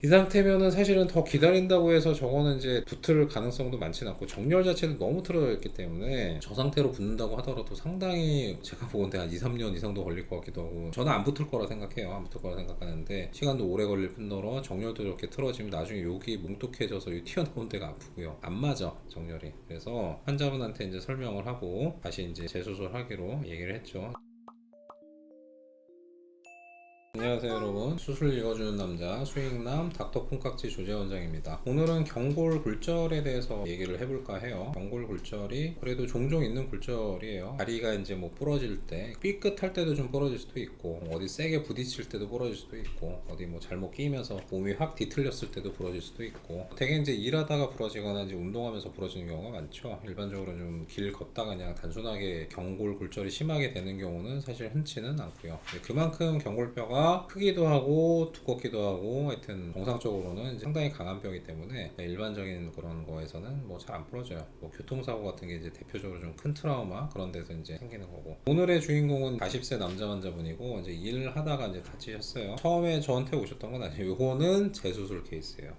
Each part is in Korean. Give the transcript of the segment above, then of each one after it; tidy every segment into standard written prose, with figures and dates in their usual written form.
이 상태면은 사실은 더 기다린다고 해서 저거는 이제 붙을 가능성도 많지는 않고, 정렬 자체도 너무 틀어져 있기 때문에 저 상태로 붙는다고 하더라도 상당히 제가 보건대 한 2, 3년 이상도 걸릴 것 같기도 하고, 저는 안 붙을 거라 생각해요. 안 붙을 거라 생각하는데 시간도 오래 걸릴 뿐더러 정렬도 이렇게 틀어지면 나중에 여기 뭉툭해져서 이 튀어나온 데가 아프고요. 안 맞아, 정렬이. 그래서 환자분한테 이제 설명을 하고 다시 이제 재수술하기로 얘기를 했죠. 안녕하세요 여러분, 수술 읽어주는 남자 수익남 닥터 콩깍지 조재 원장입니다. 오늘은 경골 굴절에 대해서 얘기를 해볼까 해요. 경골 굴절이 그래도 종종 있는 굴절이에요. 다리가 이제 뭐 부러질 때, 삐끗할 때도 좀 부러질 수도 있고, 어디 세게 부딪힐 때도 부러질 수도 있고, 어디 뭐 잘못 끼면서 몸이 확 뒤틀렸을 때도 부러질 수도 있고, 되게 이제 일하다가 부러지거나 이제 운동하면서 부러지는 경우가 많죠. 일반적으로 좀 길 걷다가 그냥 단순하게 경골 굴절이 심하게 되는 경우는 사실 흔치는 않고요. 그만큼 경골뼈가 크기도 하고 두껍기도 하고, 하여튼 정상적으로는 상당히 강한 뼈이기 때문에 일반적인 그런 거에서는 뭐 잘 안 부러져요. 뭐 교통사고 같은 게 이제 대표적으로 좀 큰 트라우마 그런 데서 이제 생기는 거고. 오늘의 주인공은 40세 남자 환자분이고, 이제 일을 하다가 이제 다치셨어요. 처음에 저한테 오셨던 건 아니에요. 요거는 재수술 케이스예요.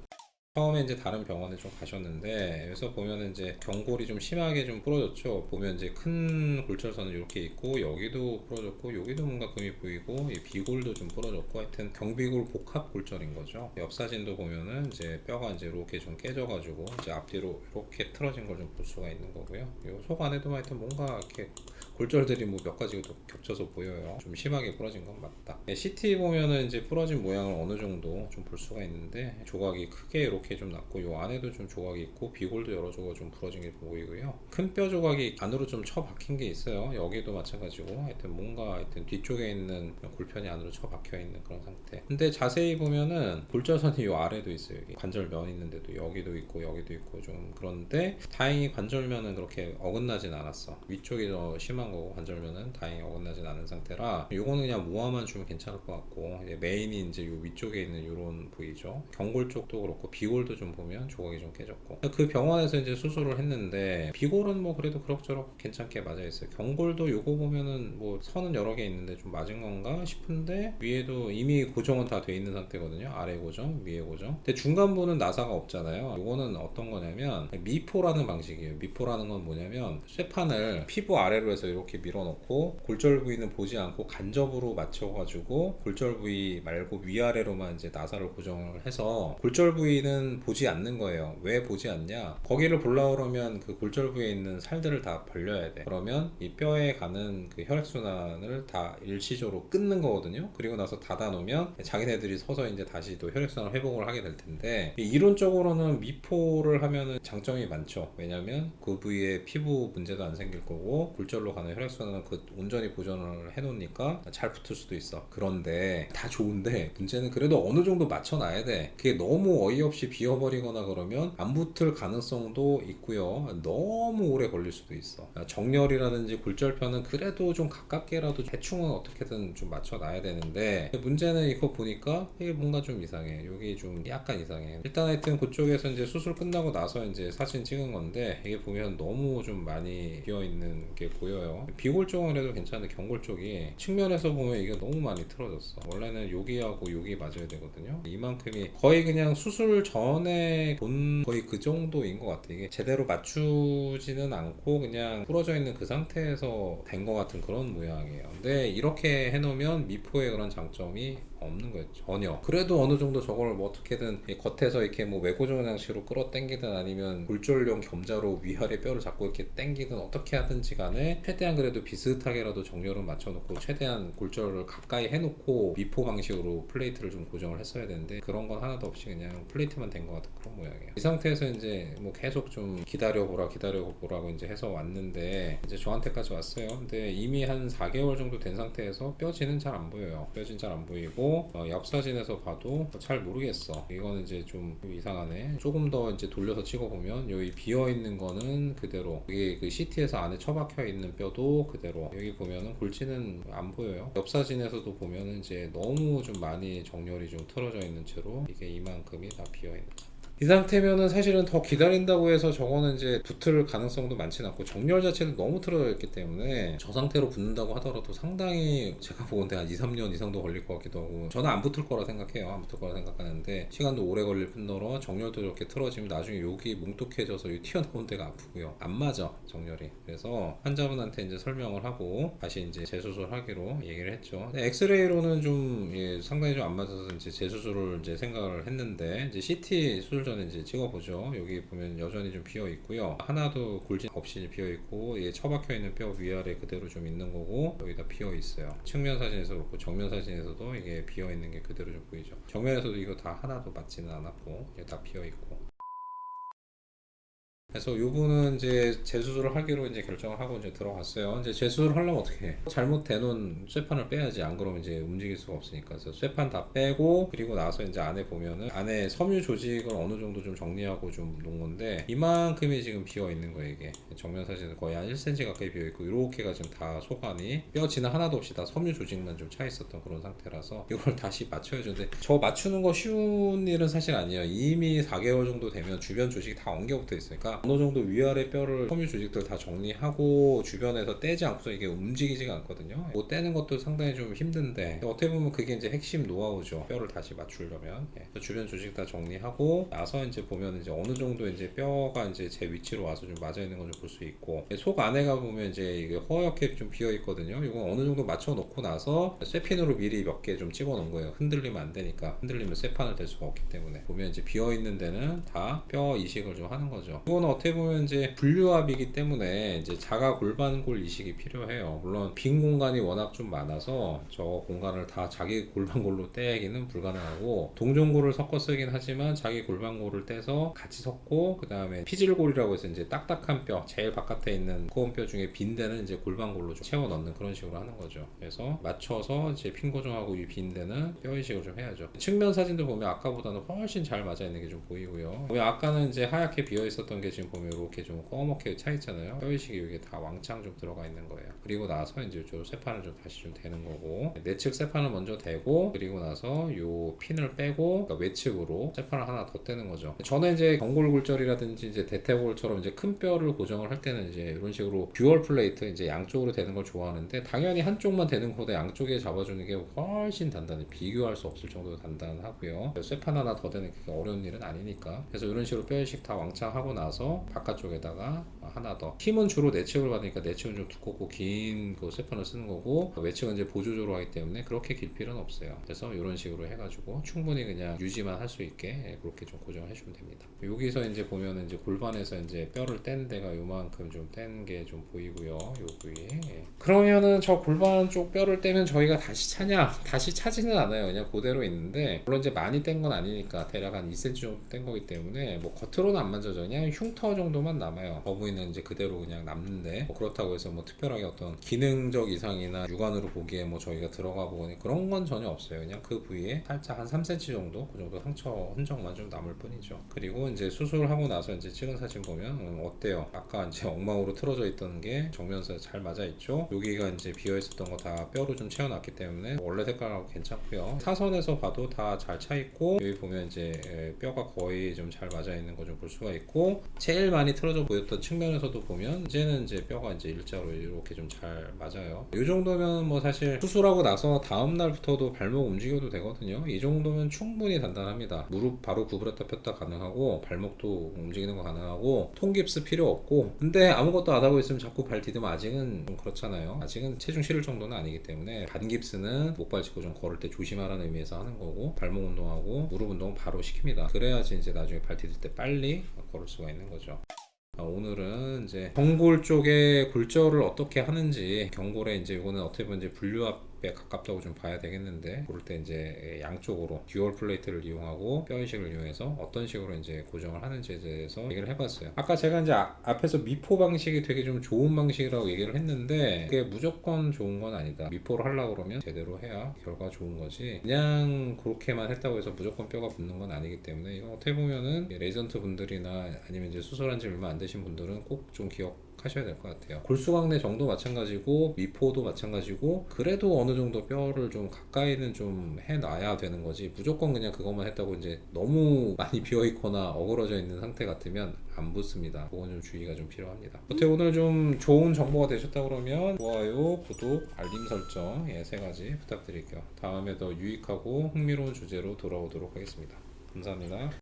처음에 이제 다른 병원에 좀 가셨는데, 여기서 보면은 이제 경골이 좀 심하게 좀 부러졌죠. 보면 이제 큰 골절선은 이렇게 있고, 여기도 부러졌고, 여기도 뭔가 금이 보이고, 이 비골도 좀 부러졌고, 하여튼 경비골 복합 골절인 거죠. 옆 사진도 보면은 이제 뼈가 이제 이렇게 좀 깨져가지고 이제 앞뒤로 이렇게 틀어진 걸 좀 볼 수가 있는 거고요. 요 속 안에도 하여튼 뭔가 이렇게 골절들이 뭐 몇 가지가 더 겹쳐서 보여요. 좀 심하게 부러진 건 맞다. CT 보면은 이제 부러진 모양을 어느 정도 좀 볼 수가 있는데, 조각이 크게 이렇게 좀 났고, 요 안에도 좀 조각이 있고, 비골도 여러 조각 좀 부러진 게 보이고요. 큰 뼈 조각이 안으로 좀 쳐 박힌 게 있어요. 여기도 마찬가지고, 하여튼 뭔가 하여튼 뒤쪽에 있는 골편이 안으로 쳐 박혀 있는 그런 상태. 근데 자세히 보면은 골절선이 요 아래도 있어요. 여기 관절면 있는데도 여기도 있고 여기도 있고, 좀 그런데 다행히 관절면은 그렇게 어긋나진 않았어. 위쪽이 더 심한 거고, 관절면은 다행히 어긋나진 않은 상태라 요거는 그냥 모아만 주면 괜찮을 것 같고, 이제 메인이 이제 요 위쪽에 있는 요런 부위죠. 경골 쪽도 그렇고 비골도 좀 보면 조각이 좀 깨졌고, 그 병원에서 이제 수술을 했는데 비골은 뭐 그래도 그럭저럭 괜찮게 맞아 있어요. 경골도 요거 보면은 뭐 선은 여러 개 있는데 좀 맞은 건가 싶은데, 위에도 이미 고정은 다 돼 있는 상태거든요. 아래 고정, 위에 고정. 근데 중간부는 나사가 없잖아요. 요거는 어떤 거냐면 미포라는 방식이에요. 미포라는 건 뭐냐면, 쇠판을 피부 아래로 해서 이렇게 밀어놓고 골절 부위는 보지 않고 간접으로 맞춰가지고, 골절 부위 말고 위아래로만 이제 나사를 고정을 해서 골절 부위는 보지 않는 거예요. 왜 보지 않냐? 거기를 보려고 그러면 그 골절 부위에 있는 살들을 다 벌려야 돼. 그러면 이 뼈에 가는 그 혈액순환을 다 일시적으로 끊는 거거든요. 그리고 나서 닫아 놓으면 자기네들이 서서 이제 다시 또 혈액순환 회복을 하게 될 텐데, 이론적으로는 미포를 하면은 장점이 많죠. 왜냐면 그 부위에 피부 문제도 안 생길 거고, 골절로 가는 혈액순환은 그 온전히 보존을 해놓으니까 잘 붙을 수도 있어. 그런데 다 좋은데 문제는 그래도 어느 정도 맞춰놔야 돼. 그게 너무 어이없이 비어버리거나 그러면 안 붙을 가능성도 있고요. 너무 오래 걸릴 수도 있어. 정렬이라든지 골절편은 그래도 좀 가깝게라도 대충은 어떻게든 좀 맞춰놔야 되는데, 문제는 이거 보니까 이게 뭔가 좀 이상해. 여기 좀 약간 이상해. 일단 하여튼 그쪽에서 이제 수술 끝나고 나서 이제 사진 찍은 건데, 이게 보면 너무 좀 많이 비어있는 게 보여요. 비골 쪽은 그래도 괜찮은데 경골 쪽이 측면에서 보면 이게 너무 많이 틀어졌어. 원래는 여기하고 여기 맞아야 되거든요. 이만큼이 거의 그냥 수술 전에 본 거의 그 정도인 것 같아. 이게 제대로 맞추지는 않고 그냥 부러져 있는 그 상태에서 된 것 같은 그런 모양이에요. 근데 이렇게 해놓으면 미포의 그런 장점이 없는 거예요. 전혀. 그래도 어느 정도 저걸 뭐 어떻게든 겉에서 이렇게 뭐 외고정 장치로 끌어 당기든, 아니면 골절용 겸자로 위아래 뼈를 잡고 이렇게 당기든, 어떻게 하든지 간에 최대한 그래도 비슷하게라도 정렬을 맞춰놓고 최대한 골절을 가까이 해놓고 미포 방식으로 플레이트를 좀 고정을 했어야 되는데, 그런 건 하나도 없이 그냥 플레이트만 된 것 같은 그런 모양이에요. 이 상태에서 이제 뭐 계속 좀 기다려보라고 이제 해서 왔는데, 이제 저한테까지 왔어요. 근데 이미 한 4개월 정도 된 상태에서 뼈지는 잘 안 보여요. 뼈지는 잘 안 보이고, 옆 사진에서 봐도 잘 모르겠어. 이거는 이제 좀 이상하네. 조금 더 이제 돌려서 찍어보면 여기 비어있는 거는 그대로, 이게 그 CT에서 안에 처박혀 있는 뼈도 그대로, 여기 보면은 골치는 안 보여요. 옆 사진에서도 보면은 이제 너무 좀 많이 정렬이 좀 틀어져 있는 채로 이게 이만큼이 다 비어있는 거. 이 상태면은 사실은 더 기다린다고 해서 저거는 이제 붙을 가능성도 많지는 않고 정렬 자체는 너무 틀어져 있기 때문에 저 상태로 붙는다고 하더라도 상당히 제가 보건대 한 2, 3년 이상도 걸릴 것 같기도 하고 저는 안 붙을 거라 생각해요. 안 붙을 거라 생각하는데 시간도 오래 걸릴 뿐더러 정렬도 이렇게 틀어지면 나중에 여기 뭉툭해져서 이 튀어나온 데가 아프고요. 안 맞아 정렬이. 그래서 환자분한테 이제 설명을 하고 다시 이제 재수술하기로 얘기를 했죠. 엑스레이로는 좀 상당히 좀 안 맞아서 이제 재수술을 이제 생각을 했는데 이제 CT 수술 전에 이제 찍어보죠. 여기 보면 여전히 좀 비어 있고요. 하나도 골진 없이 비어 있고 처박혀 있는 뼈 위아래 그대로 좀 있는 거고 여기다 비어 있어요. 측면 사진에서 그렇고 정면 사진에서도 이게 비어 있는 게 그대로 좀 보이죠. 정면에서도 이거 다 하나도 맞지는 않았고 다 비어 있고. 그래서 요분은 이제 재수술을 하기로 이제 결정을 하고 이제 들어갔어요. 이제 재수술을 하려면 어떻게 해? 잘못 대놓은 쇠판을 빼야지. 안 그러면 이제 움직일 수가 없으니까. 그래서 쇠판 다 빼고 그리고 나서 이제 안에 보면은 안에 섬유 조직을 어느 정도 좀 정리하고 좀 놓은 건데 이만큼이 지금 비어 있는 거예요. 이게 정면 사진은 거의 한 1cm 가까이 비어 있고 이렇게가 지금 다 소관이 뼈지는 하나도 없이 다 섬유 조직만 좀 차 있었던 그런 상태라서 이걸 다시 맞춰야죠. 근데 저 맞추는 거 쉬운 일은 사실 아니에요. 이미 4개월 정도 되면 주변 조직이 다 엉겨붙어 있으니까 어느 정도 위아래 뼈를 섬유 조직들 다 정리하고 주변에서 떼지 않고서 이게 움직이지가 않거든요. 뭐 떼는 것도 상당히 좀 힘든데 어떻게 보면 그게 이제 핵심 노하우죠. 뼈를 다시 맞추려면 주변 조직 다 정리하고 나서 이제 보면 이제 어느 정도 이제 뼈가 이제 제 위치로 와서 좀 맞아 있는 걸 좀 볼 수 있고 속 안에가 보면 이제 이게 허옇게 좀 비어 있거든요. 이건 어느 정도 맞춰 놓고 나서 쇠핀으로 미리 몇 개 좀 찍어 놓은 거예요. 흔들리면 안 되니까. 흔들리면 쇠판을 댈 수가 없기 때문에 보면 이제 비어 있는 데는 다 뼈 이식을 좀 하는 거죠. 이거는 어떻게 보면 이제 분류압이기 때문에 이제 자가 골반골 이식이 필요해요. 물론 빈 공간이 워낙 좀 많아서 저 공간을 다 자기 골반골로 떼기는 불가능하고 동종골을 섞어 쓰긴 하지만 자기 골반골을 떼서 같이 섞고 그 다음에 피질골이라고 해서 이제 딱딱한 뼈 제일 바깥에 있는 두꺼운 뼈 중에 빈 데는 이제 골반골로 좀 채워 넣는 그런 식으로 하는 거죠. 그래서 맞춰서 이제 핀 고정하고 이 빈 데는 뼈 이식을 좀 해야죠. 측면 사진도 보면 아까보다는 훨씬 잘 맞아 있는 게 좀 보이고요. 아까는 이제 하얗게 비어 있었던 게 지금 보면 이렇게 좀 검게 차 있잖아요. 뼈 이식이 여기 다 왕창 좀 들어가 있는 거예요. 그리고 나서 이제 저 쇠판을 좀 다시 좀 대는 거고 내측 쇠판을 먼저 대고 그리고 나서 요 핀을 빼고 그러니까 외측으로 쇠판을 하나 더 떼는 거죠. 저는 이제 경골골절이라든지 이제 대퇴골처럼 이제 큰 뼈를 고정을 할 때는 이제 이런 식으로 듀얼 플레이트 이제 양쪽으로 대는 걸 좋아하는데 당연히 한쪽만 대는 것보다 양쪽에 잡아주는 게 훨씬 단단해. 비교할 수 없을 정도로 단단하고요. 쇠판 하나 더 대는 게 어려운 일은 아니니까. 그래서 이런 식으로 뼈 이식 다 왕창 하고 나서 바깥쪽에다가 하나 더. 힘은 주로 내측을 받으니까 내측은 좀 두껍고 긴 그 쇠판을 쓰는 거고 외측은 이제 보조조로 하기 때문에 그렇게 길 필요는 없어요. 그래서 이런 식으로 해가지고 충분히 그냥 유지만 할 수 있게 그렇게 좀 고정을 해주면 됩니다. 여기서 이제 보면은 이제 골반에서 이제 뼈를 뗀 데가 요만큼 좀 뗀 게 좀 보이고요. 요 부위. 그러면은 저 골반 쪽 뼈를 떼면 저희가 다시 차냐? 다시 차지는 않아요. 그냥 그대로 있는데 물론 이제 많이 뗀 건 아니니까 대략 한 2cm 정도 뗀 거기 때문에 뭐 겉으로는 안 만져져. 그냥 흉터 정도만 남아요. 거부위는 이제 그대로 그냥 남는데 뭐 그렇다고 해서 뭐 특별하게 어떤 기능적 이상이나 육안으로 보기에 뭐 저희가 들어가 보니 그런 건 전혀 없어요. 그냥 그 부위에 살짝 한 3cm 정도 그 정도 상처 흔적만 좀 남을 뿐이죠. 그리고 이제 수술하고 나서 이제 찍은 사진 보면 어때요? 아까 이제 엉망으로 틀어져 있던 게 정면에서 잘 맞아 있죠. 여기가 이제 비어 있었던 거 다 뼈로 좀 채워놨기 때문에 원래 색깔하고 괜찮고요. 사선에서 봐도 다 잘 차 있고 여기 보면 이제 뼈가 거의 좀 잘 맞아 있는 거 좀 볼 수가 있고 제일 많이 틀어져 보였던 측면에서도 보면 이제는 이제 뼈가 이제 일자로 이렇게 좀 잘 맞아요. 이 정도면 뭐 사실 수술하고 나서 다음 날부터도 발목 움직여도 되거든요. 이 정도면 충분히 단단합니다. 무릎 바로 구부렸다 폈다 가능하고 발목도 움직이는 거 가능하고 통깁스 필요 없고 근데 아무것도 안 하고 있으면 자꾸 발 디디면 아직은 좀 그렇잖아요. 아직은 체중 실을 정도는 아니기 때문에 반깁스는 목발 짚고 좀 걸을 때 조심하라는 의미에서 하는 거고 발목 운동하고 무릎 운동은 바로 시킵니다. 그래야지 이제 나중에 발 디딜 때 빨리 걸을 수가 있는 거죠. 오늘은 이제 경골 쪽에 골절을 어떻게 하는지 경골에 이제 이거는 어떻게 보면 이제 분류압에 가깝다고 좀 봐야 되겠는데 그럴 때 이제 양쪽으로 듀얼 플레이트를 이용하고 뼈 이식을 이용해서 어떤 식으로 이제 고정을 하는지에 대해서 얘기를 해봤어요. 아까 제가 이제 앞에서 미포 방식이 되게 좀 좋은 방식이라고 얘기를 했는데 그게 무조건 좋은 건 아니다. 미포를 하려고 그러면 제대로 해야 결과가 좋은 거지 그냥 그렇게만 했다고 해서 무조건 뼈가 붙는 건 아니기 때문에 이거 어떻게 보면은 레전트 분들이나 아니면 이제 수술한 지 얼마 안 되신 분들은 꼭 좀 기억 하셔야 될 것 같아요. 골수광내 정도 마찬가지고 미포도 마찬가지고 그래도 어느 정도 뼈를 좀 가까이는 좀 해놔야 되는 거지 무조건 그냥 그것만 했다고 이제 너무 많이 비어있거나 어그러져 있는 상태 같으면 안 붙습니다. 그건 좀 주의가 좀 필요합니다. 여튼 오늘 좀 좋은 정보가 되셨다 그러면 좋아요, 구독, 알림 설정 세 가지 부탁드릴게요. 다음에 더 유익하고 흥미로운 주제로 돌아오도록 하겠습니다. 감사합니다.